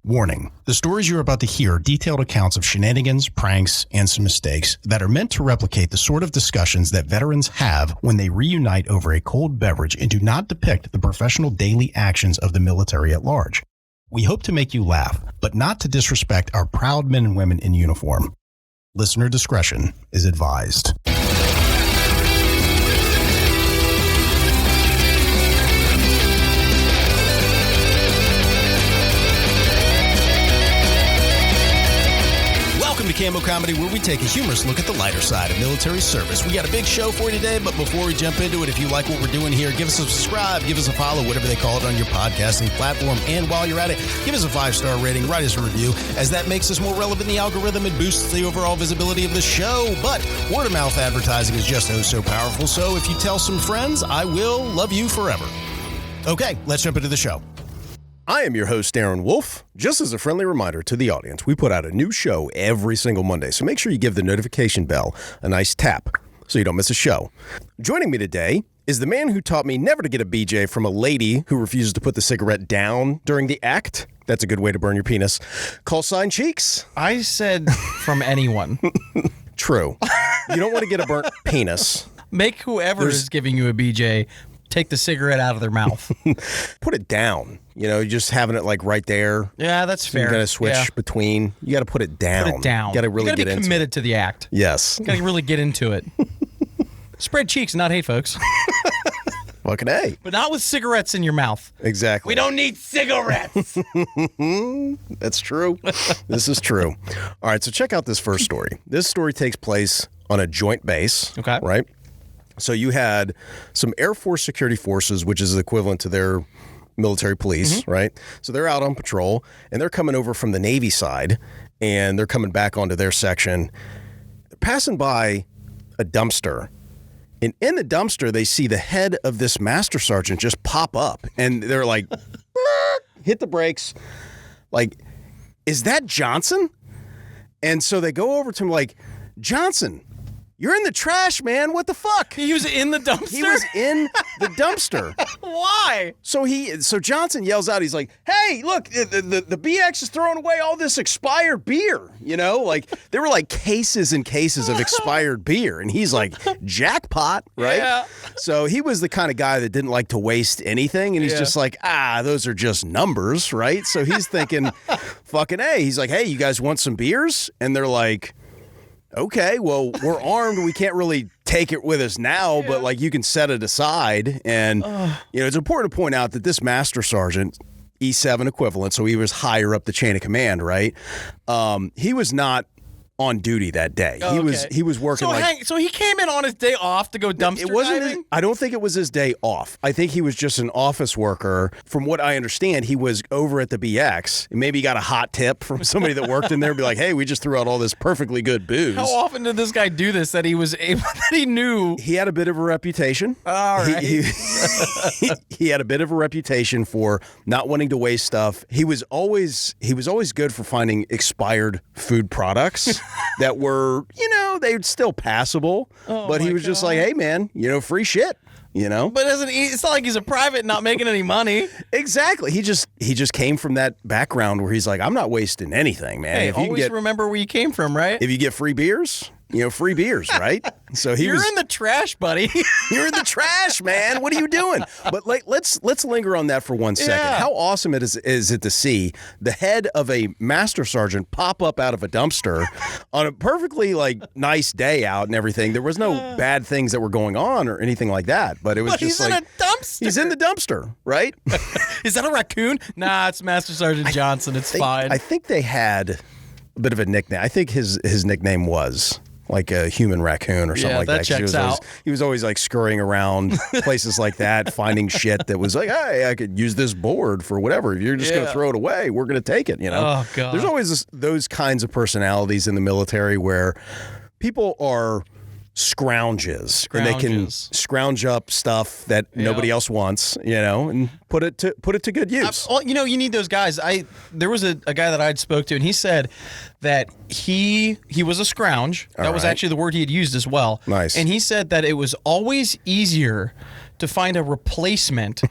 Warning, the stories you're about to hear are detailed accounts of shenanigans, pranks, and some mistakes that are meant to replicate the sort of discussions that veterans have when they reunite over a cold beverage and do not depict the professional daily actions of the military at large. We hope to make you laugh, but not to disrespect our proud men and women in uniform. Listener discretion is advised. Welcome to Cammo Comedy, where we take a humorous look at the lighter side of military service. We got a big show for you today, but before we jump into it, if you like what we're doing here, give us a subscribe, give us a follow, whatever they call it on your podcasting platform. And while you're at it, give us a 5-star rating, write us a review, as that makes us more relevant in the algorithm and boosts the overall visibility of the show. But word-of-mouth advertising is just so powerful, so if you tell some friends, I will love you forever. Okay, let's jump into the show. I am your host, Aaron Wolf. Just as a friendly reminder to the audience, we put out a new show every single Monday, so make sure you give the notification bell a nice tap so you don't miss a show. Joining me today is the man who taught me never to get a BJ from a lady who refuses to put the cigarette down during the act. That's a good way to burn your penis. Call sign Cheeks. I said from anyone. True. You don't want to get a burnt penis. Make whoever is giving you a BJ take the cigarette out of their mouth. Put it down. You know, just having it like right there. Yeah, that's fair. You got to switch between. You got to put it down. Put it down. You got to really get into it. You got to be committed to the act. Yes. You got to really get into it. Spread cheeks, not hate, folks. Fucking A. But not with cigarettes in your mouth. Exactly. We don't need cigarettes. That's true. This is true. All right, so check out this first story. This story takes place on a joint base. Okay. Right? So you had some Air Force security forces, which is the equivalent to their military police, right? So they're out on patrol, and they're coming over from the Navy side, and they're coming back onto their section. They're passing by a dumpster, and in the dumpster, they see the head of this master sergeant just pop up, and they're like, hit the brakes, like, is that Johnson? And so they go over to him like, Johnson, you're in the trash, man. What the fuck? He was in the dumpster? He was in the dumpster. Why? So Johnson yells out, he's like, hey, look, the BX is throwing away all this expired beer. You know, like there were like cases and cases of expired beer. And he's like, jackpot, right? Yeah. So he was the kind of guy that didn't like to waste anything. And he's just like, those are just numbers, right? So he's thinking, fucking A. He's like, hey, you guys want some beers? And they're like, okay, well, we're armed. We can't really take it with us now, but like you can set it aside. And, you know, it's important to point out that this master sergeant, E7 equivalent, so he was higher up the chain of command, right? He was not on duty that day. He was working so he came in on his day off to go dumpster diving? I don't think it was his day off. I think he was just an office worker. From what I understand, he was over at the BX. And maybe he got a hot tip from somebody that worked in there and be like, hey, we just threw out all this perfectly good booze. How often did this guy do this that he was able, that he knew? He had a bit of a reputation. All right. He had a bit of a reputation for not wanting to waste stuff. He was always good for finding expired food products that were, you know, they're still passable. But he was just like, hey, man, you know, free shit. You know, but it's not like he's a private not making any money. Exactly. He just came from that background where he's like, I'm not wasting anything, man. Hey, always remember where you came from, right? If you get free beers, you know, free beers, right? So You're in the trash, buddy. You're in the trash, man. What are you doing? But like, let's linger on that for 1 second. Yeah. How awesome is it to see the head of a master sergeant pop up out of a dumpster on a perfectly like nice day out and everything. There was no bad things that were going on or anything like that. But it was just like he's in a dumpster. He's in the dumpster, right? Is that a raccoon? Nah, it's Master Sergeant Johnson. It's fine. I think they had a bit of a nickname. I think his nickname was like a human raccoon or something like that. Checks out. He was always like scurrying around places like that, finding shit that was like, hey, I could use this board for whatever. If you're just going to throw it away, we're going to take it, you know? Oh, God. There's always those kinds of personalities in the military where people are scrounges. And they can scrounge up stuff that nobody else wants, you know, and put it to good use. You know, you need those guys. There was a guy that I'd spoke to, and he said that he was a scrounge. That was actually the word he had used as well. Nice. And he said that it was always easier to find a replacement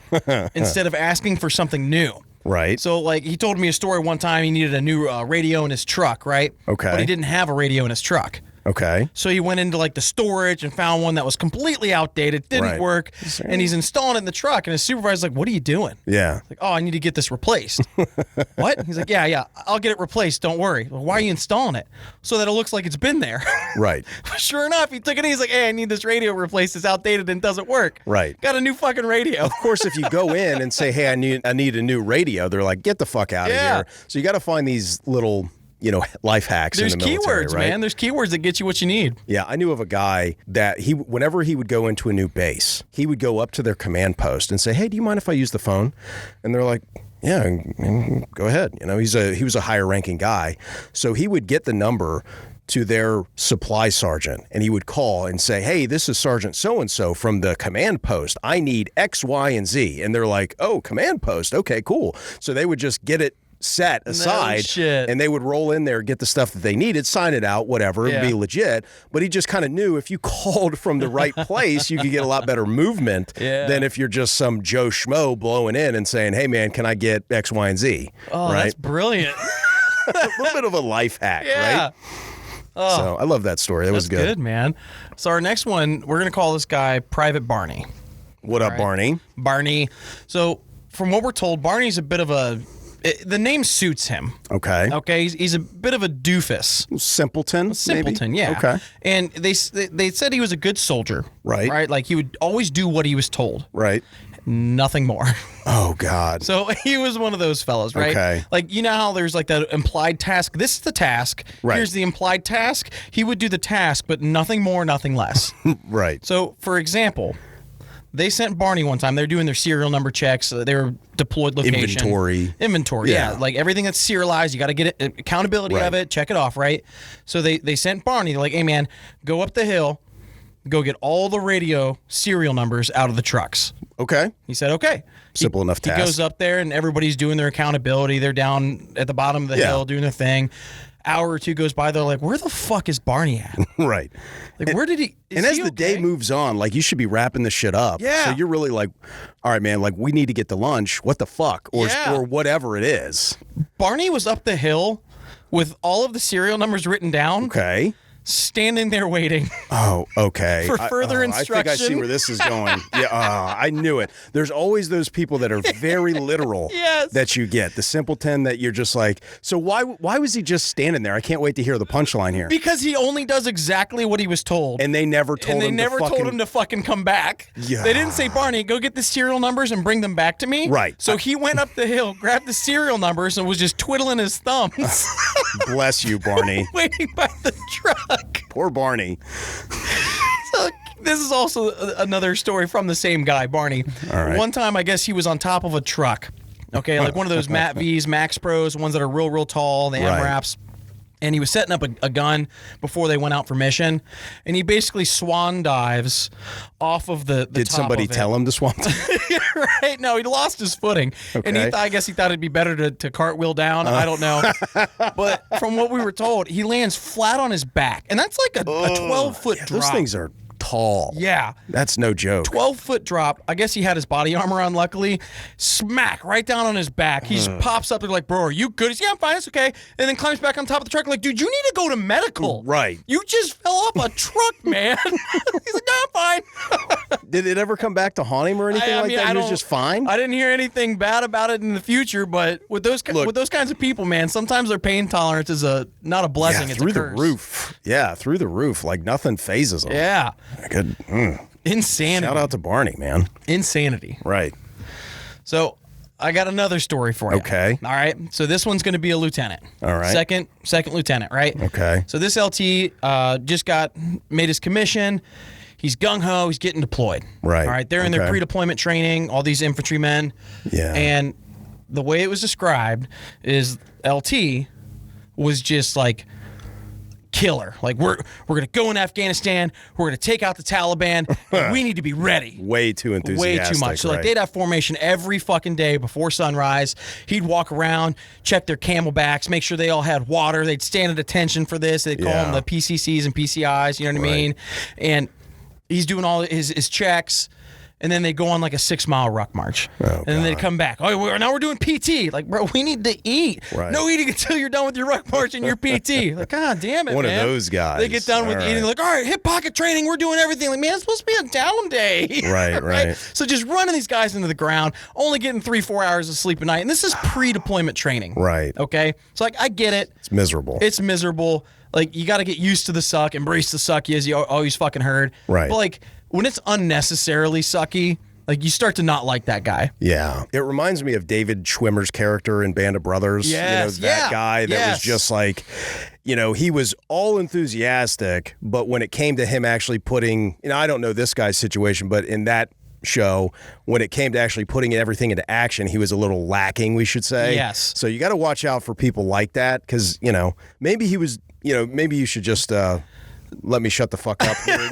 instead of asking for something new. Right. So, like, he told me a story one time. He needed a new radio in his truck, right? Okay. But he didn't have a radio in his truck. Okay. So he went into like the storage and found one that was completely outdated, didn't work, and he's installing it in the truck. And his supervisor's like, "What are you doing?" Yeah. Like, "Oh, I need to get this replaced." What? He's like, "Yeah, I'll get it replaced. Don't worry." Well, why are you installing it? So that it looks like it's been there. Right. Sure enough, he took it. He's like, "Hey, I need this radio replaced. It's outdated and doesn't work." Right. Got a new fucking radio. Of course, if you go in and say, "Hey, I need a new radio," they're like, "Get the fuck out of here." So you got to find these little, life hacks There's in the military, keywords, right? man. There's keywords that get you what you need. Yeah, I knew of a guy that whenever he would go into a new base, he would go up to their command post and say, "Hey, do you mind if I use the phone?" And they're like, "Yeah, go ahead." He was a higher ranking guy, so he would get the number to their supply sergeant, and he would call and say, "Hey, this is Sergeant so-and-so from the command post. I need X, Y, and Z." And they're like, "Oh, command post. Okay, cool." So they would just get it set aside, and they would roll in there, get the stuff that they needed, sign it out, whatever, it'd be legit. But he just kind of knew if you called from the right place, you could get a lot better movement than if you're just some Joe Schmo blowing in and saying, "Hey, man, can I get X, Y, and Z?" Oh, right? That's brilliant. A little bit of a life hack, right? Oh, so I love that story. That was good. Good, man. So our next one, we're going to call this guy Private Barney. What up, Barney? Barney. So from what we're told, Barney's a bit of the name suits him. Okay. Okay. He's a bit of a doofus. Simpleton. Simpleton, maybe? yeah. Okay. And they said he was a good soldier. Right. Right. Like he would always do what he was told. Right. Nothing more. Oh, God. So he was one of those fellas, right? Okay. Like, you know how there's like that implied task? This is the task. Right. Here's the implied task. He would do the task, but nothing more, nothing less. Right. So, for example, they sent Barney one time. They're doing their serial number checks. They were deployed location. Inventory, yeah. Like everything that's serialized, you got to get it, accountability of it, check it off, right? So they sent Barney. They're like, "Hey, man, go up the hill. Go get all the radio serial numbers out of the trucks." Okay. He said, "Okay." Simple enough task. He goes up there and everybody's doing their accountability. They're down at the bottom of the hill doing their thing. Hour or two goes by. They're like, "Where the fuck is Barney at?" Right. Like, where did he? And as the day moves on, like, you should be wrapping this shit up. Yeah. So you're really like, "All right, man, like, we need to get to lunch. What the fuck?" Or whatever it is. Barney was up the hill with all of the serial numbers written down. Okay. Standing there waiting. Oh, okay. For further instruction. I think I see where this is going. Yeah, I knew it. There's always those people that are very literal that you get. The simpleton that you're just like, so why was he just standing there? I can't wait to hear the punchline here. Because he only does exactly what he was told. And they never told him to fucking come back. Yeah. They didn't say, "Barney, go get the serial numbers and bring them back to me." Right. So he went up the hill, grabbed the serial numbers, and was just twiddling his thumbs. Bless you, Barney. Waiting by the truck. Poor Barney. So this is also another story from the same guy, Barney. All right. One time, I guess he was on top of a truck. Okay, like one of those Mat Vs, Max Pros, ones that are real, real tall, the MRAPs. And he was setting up a gun before they went out for mission. And he basically swan dives off of the Did top somebody of it. tell him to swan dive? Right? No, he lost his footing. Okay. And I guess he thought it'd be better to cartwheel down. I don't know. But from what we were told, he lands flat on his back. And that's like a 12-foot drop. Those things are tall. Yeah. That's no joke. 12-foot drop. I guess he had his body armor on, luckily. Smack right down on his back. He just pops up. They're like, "Bro, are you good?" He's, "Yeah, I'm fine. It's okay." And then climbs back on top of the truck. Like, "Dude, you need to go to medical." Right. You just fell off a truck, man. He's like, "No, I'm fine." Did it ever come back to haunt him or anything like that? He was just fine? I didn't hear anything bad about it in the future, but with those kinds of people, man, sometimes their pain tolerance is not a blessing. It's through a curse. the roof. Yeah, through the roof. Like nothing phases them. Yeah. Good. Insanity. Shout out to Barney, man. Insanity. Right. So I got another story for you. Okay. All right. So this one's going to be a lieutenant. All right. Second lieutenant, right? Okay. So this LT just made his commission. He's gung-ho. He's getting deployed. Right. All right. They're in their pre-deployment training, all these infantrymen. Yeah. And the way it was described is LT was just like killer. Like, we're going to go in Afghanistan. We're going to take out the Taliban. And we need to be ready. Way too enthusiastic. Way too much. So, like, they'd have formation every fucking day before sunrise. He'd walk around, check their camelbacks, make sure they all had water. They'd stand at attention for this. They'd call them the PCCs and PCIs, you know what I mean? And he's doing all his checks. and then they go on like a 6-mile ruck march. And then they come back. Oh, now we're doing PT. Like, bro, we need to eat. Right. No eating until you're done with your ruck march and your PT. Like, God damn it, One man. of those guys. They get done with eating, like, all right, hip pocket training, we're doing everything. Like, man, it's supposed to be a down day. Right. So just running these guys into the ground, only getting 3-4 hours of sleep a night. And this is pre-deployment training. Right. Okay? So, like, I get it. It's miserable. It's miserable. Like, you got to get used to the suck, embrace the sucky, as you always fucking heard. Right. But, like, when it's unnecessarily sucky, like, you start to not like that guy. Yeah. It reminds me of David Schwimmer's character in Band of Brothers. Yes. That guy that was just like, he was all enthusiastic, but when it came to him actually putting, I don't know this guy's situation, but in that show, when it came to actually putting everything into action, he was a little lacking, we should say. Yes. So you got to watch out for people like that, because, maybe he was, maybe you should just let me shut the fuck up here.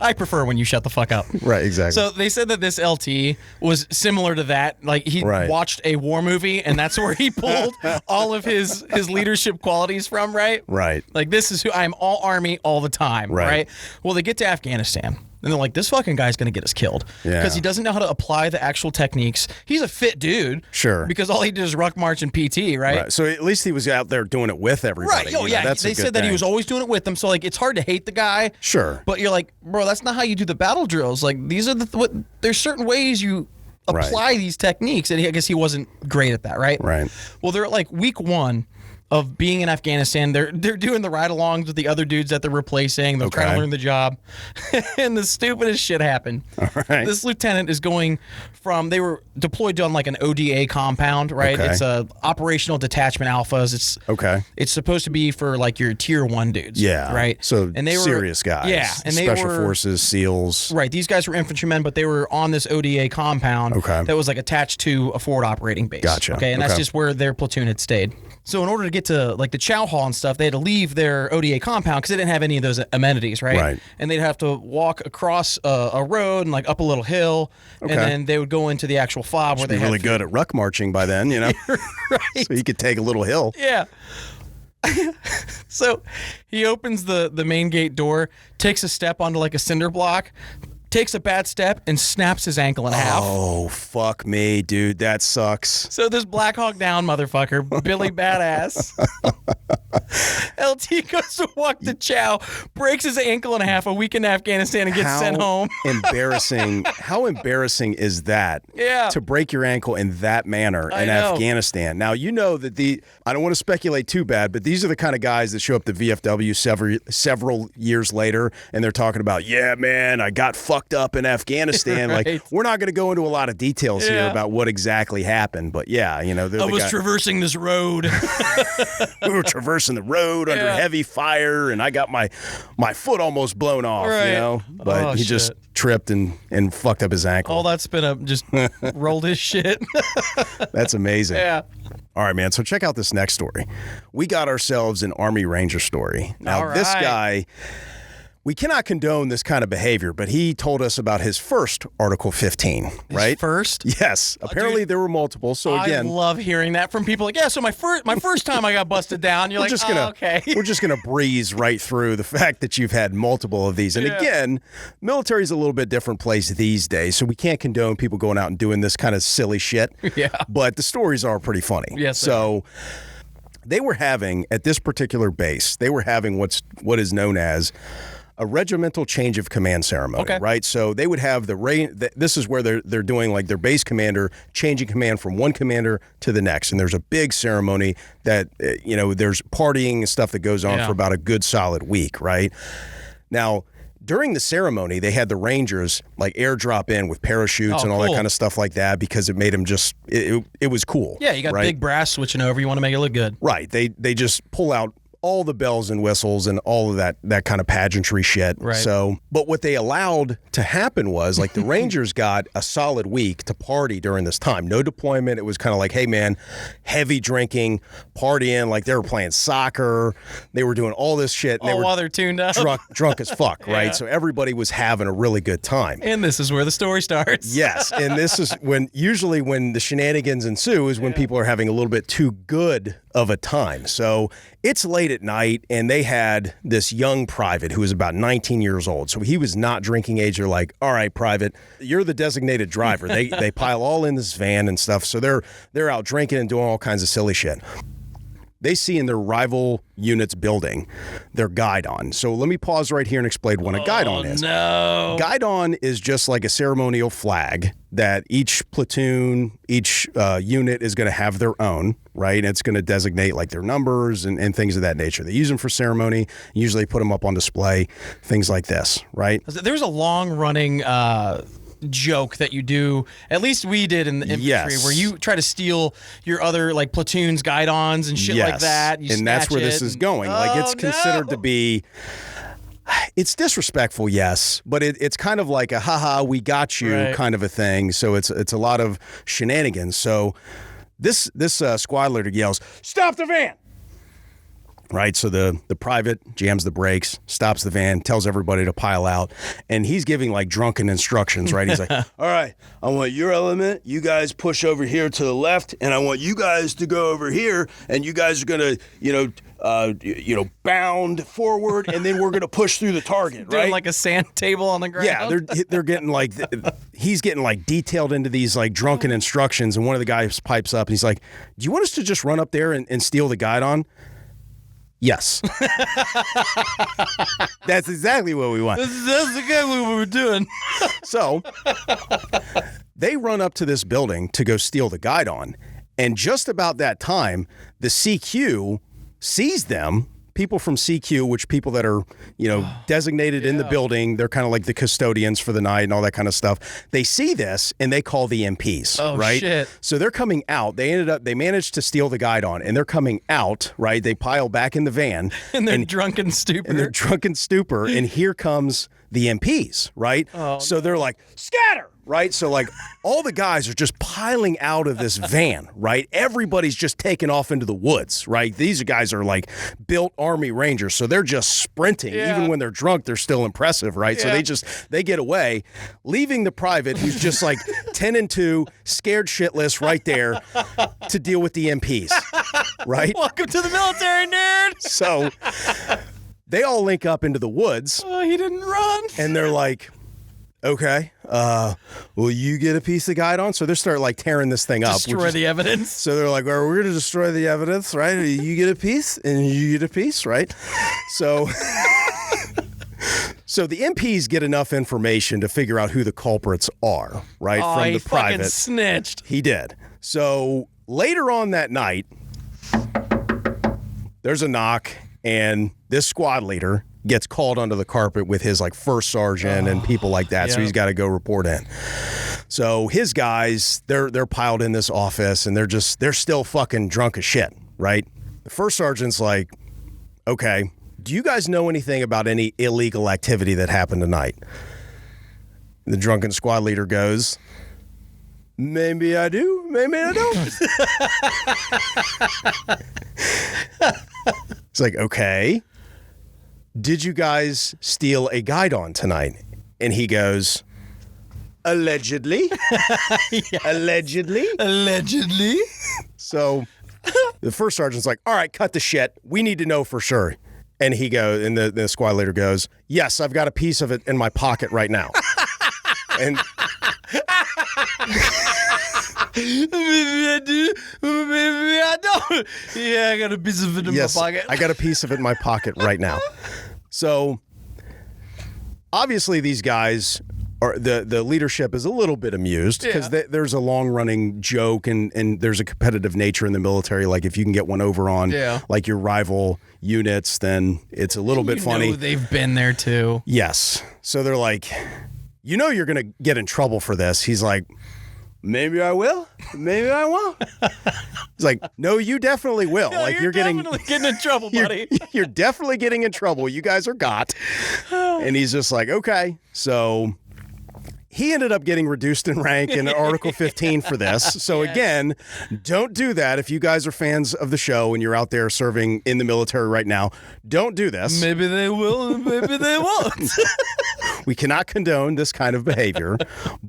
I prefer when you shut the fuck up. Right, exactly. So they said that this LT was similar to that. Like, he watched a war movie, and that's where he pulled all of his leadership qualities from, right? Right. Like, this is who I'm, all Army all the time, right? Well, they get to Afghanistan. And they're like, this fucking guy's going to get us killed. Because he doesn't know how to apply the actual techniques. He's a fit dude. Sure. Because all he did is ruck march and PT, right? So at least he was out there doing it with everybody. Right. Oh, yeah. They said that he was always doing it with them. So, like, it's hard to hate the guy. Sure. But you're like, bro, that's not how you do the battle drills. Like, these are there's certain ways you apply these techniques. And I guess he wasn't great at that, right? Right. Well, they're at, like, week 1 of being in Afghanistan. They're doing the ride-alongs with the other dudes that they're replacing. They're trying to learn the job. And the stupidest shit happened. All right. This lieutenant is going from, they were deployed on like an ODA compound, right? It's a operational detachment alphas. It's supposed to be for like your tier 1 dudes. Yeah. Right? So and they were serious guys. Yeah. And Special Forces, SEALs. Right. These guys were infantrymen, but they were on this ODA compound that was like attached to a forward operating base. Gotcha. Okay. And that's just where their platoon had stayed. So in order to get to like the chow hall and stuff, they had to leave their ODA compound because they didn't have any of those amenities, right? Right. And they'd have to walk across a road and like up a little hill, and then they would go into the actual fob where they really good at ruck marching by then, Right. So you could take a little hill. Yeah. So he opens the main gate door, takes a step onto like a cinder block, takes a bad step, and snaps his ankle in half. Oh, fuck me, dude. That sucks. So this Black Hawk Down motherfucker, Billy Badass, LT goes to walk to chow, breaks his ankle in half, a week in Afghanistan, and gets sent home. Embarrassing. How embarrassing is that? Yeah. To break your ankle in that manner in Afghanistan. Now, you know that I don't want to speculate too bad, but these are the kind of guys that show up to VFW several years later, and they're talking about, yeah, man, I got fucked up in Afghanistan. Like, we're not going to go into a lot of details here about what exactly happened, but yeah, I was traversing this road. We were traversing the road under heavy fire, and I got my foot almost blown off, but he just tripped and fucked up his ankle. All that's been up, just rolled his shit. That's amazing. Yeah. All right, man. So check out this next story. We got ourselves an Army Ranger story. Now, this guy, we cannot condone this kind of behavior, but he told us about his first Article 15, right? His first? Yes. Apparently there were multiple. So again, I love hearing that from people. Like, yeah, so my first time I got busted down. You're okay. We're just going to breeze right through the fact that you've had multiple of these. And again, military's a little bit different place these days, so we can't condone people going out and doing this kind of silly shit. Yeah. But the stories are pretty funny. Yes. So they were having, at this particular base, they were having what is known as a regimental change of command ceremony, right? So they would have this is where they're doing like their base commander changing command from one commander to the next. And there's a big ceremony that, there's partying and stuff that goes on for about a good solid week, right? Now, during the ceremony, they had the Rangers like airdrop in with parachutes and all that kind of stuff like that because it made them just, it was cool. Yeah, you got big brass switching over. You want to make it look good. Right. They just pull out all the bells and whistles and all of that kind of pageantry shit. Right. So, but what they allowed to happen was like the Rangers got a solid week to party during this time. No deployment. It was kind of like, hey man, heavy drinking, partying, like they were playing soccer. They were doing all this shit. And while they're tuned up. Drunk as fuck, right? So everybody was having a really good time. And this is where the story starts. Yes. And this is usually when the shenanigans ensue is when people are having a little bit too good of a time. So it's late at night, and they had this young private who was about 19 years old. So he was not drinking age. They're like, all right, private, you're the designated driver. They pile all in this van and stuff. So they're out drinking and doing all kinds of silly shit. They see in their rival unit's building their Guidon. So let me pause right here and explain what a Guidon is. No. Guidon is just like a ceremonial flag that each platoon, each unit is going to have their own, right? And it's going to designate like their numbers and things of that nature. They use them for ceremony, usually put them up on display, things like this, right? There's a long-running joke that you do, at least we did in the infantry, where you try to steal your other like platoon's Guidons and shit like that. And that's where this is going. Like it's considered to be, it's disrespectful, yes, but it's kind of like a haha, we got you kind of a thing. So it's a lot of shenanigans. So this squad leader yells, "Stop the van!" Right, so the private jams the brakes, stops the van, tells everybody to pile out, and he's giving like drunken instructions, right? He's like, all right, I want your element, you guys push over here to the left, and I want you guys to go over here, and you guys are gonna, bound forward, and then we're gonna push through the target, right? Doing like a sand table on the ground. Yeah, they're getting like, he's getting like detailed into these like drunken instructions, and one of the guys pipes up, and he's like, do you want us to just run up there and steal the Guidon? Yes. That's exactly what we want. That's exactly what we were doing. So they run up to this building to go steal the Guidon. And just about that time, the CQ sees them. People from CQ, which people that are, designated in the building, they're kind of like the custodians for the night and all that kind of stuff. They see this and they call the MPs, right? Shit. So they're coming out. They managed to steal the Guidon and they're coming out, right? They pile back in the van. In their drunken stupor. In their drunken stupor. And here comes the MPs, right? So they're like, scatter! Right? So like all the guys are just piling out of this van, right? Everybody's just taking off into the woods, right? These guys are like built Army Rangers. So they're just sprinting. Yeah. Even when they're drunk, they're still impressive, right? Yeah. So they get away, leaving the private who's just like 10 and 2, scared shitless right there to deal with the MPs, right? Welcome to the military, nerd. So they all link up into the woods. Oh, he didn't run. And they're like, okay, will you get a piece of Guidon? So they start like tearing this thing up. Destroy the evidence. So they're like, well, we're going to destroy the evidence, right? You get a piece and you get a piece, right? So the MPs get enough information to figure out who the culprits are, right? From the private. Fucking snitched. He did. So later on that night, there's a knock and this squad leader gets called under the carpet with his like first sergeant and people like that. So he's got to go report in. So his guys, they're piled in this office and they're still fucking drunk as shit, right? The first sergeant's like, okay, do you guys know anything about any illegal activity that happened tonight? The drunken squad leader goes, maybe I do, maybe I don't. It's like, okay. Did you guys steal a Guidon tonight? And he goes, allegedly. Yes. Allegedly. So the first sergeant's like, all right, cut the shit. We need to know for sure. And he goes, and the squad leader goes, yes, I've got a piece of it in my pocket right now. And maybe I do, maybe I don't. Yeah, I got a piece of it in my pocket. I got a piece of it in my pocket right now. So obviously these guys are the leadership is a little bit amused because there's a long running joke and there's a competitive nature in the military. Like if you can get one over on like your rival units, then it's a little bit funny. They've been there too. Yes. So they're like, you're going to get in trouble for this. He's like, maybe I will, maybe I won't. He's like, no, you definitely will. No, like you're definitely getting in trouble, buddy. You're definitely getting in trouble. You guys are got. And he's just like, okay. So he ended up getting reduced in rank in Article 15 for this. So again, don't do that. If you guys are fans of the show and you're out there serving in the military right now, don't do this. Maybe they will and maybe they won't. We cannot condone this kind of behavior,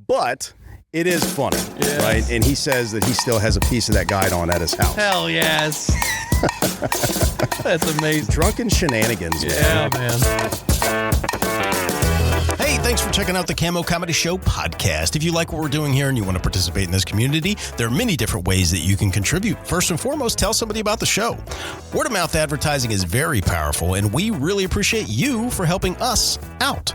but it is funny, right? And he says that he still has a piece of that Guidon at his house. Hell yes. That's amazing. Drunken shenanigans. Yeah, man. Hey, thanks for checking out the Cammo Comedy Show Podcast. If you like what we're doing here and you want to participate in this community, there are many different ways that you can contribute. First and foremost, tell somebody about the show. Word of mouth advertising is very powerful, and we really appreciate you for helping us out.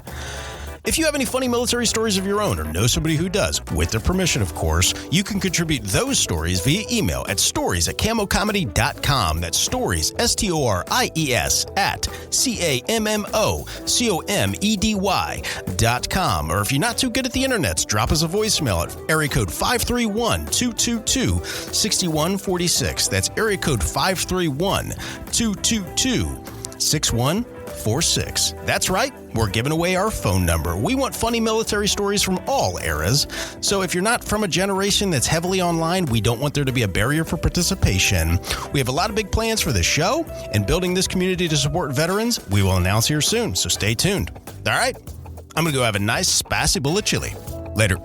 If you have any funny military stories of your own or know somebody who does, with their permission, of course, you can contribute those stories via email at stories@cammocomedy.com. That's stories, STORIES, at CAMMOCOMEDY.com. Or if you're not too good at the internet, drop us a voicemail at area code 531-222-6146. That's area code 531-222-6146. That's right, we're giving away our phone number. We want funny military stories from all eras. So if you're not from a generation that's heavily online, we don't want there to be a barrier for participation. We have a lot of big plans for this show and building this community to support veterans. We will announce here soon, so stay tuned. All right, I'm going to go have a nice spicy bowl of chili. Later.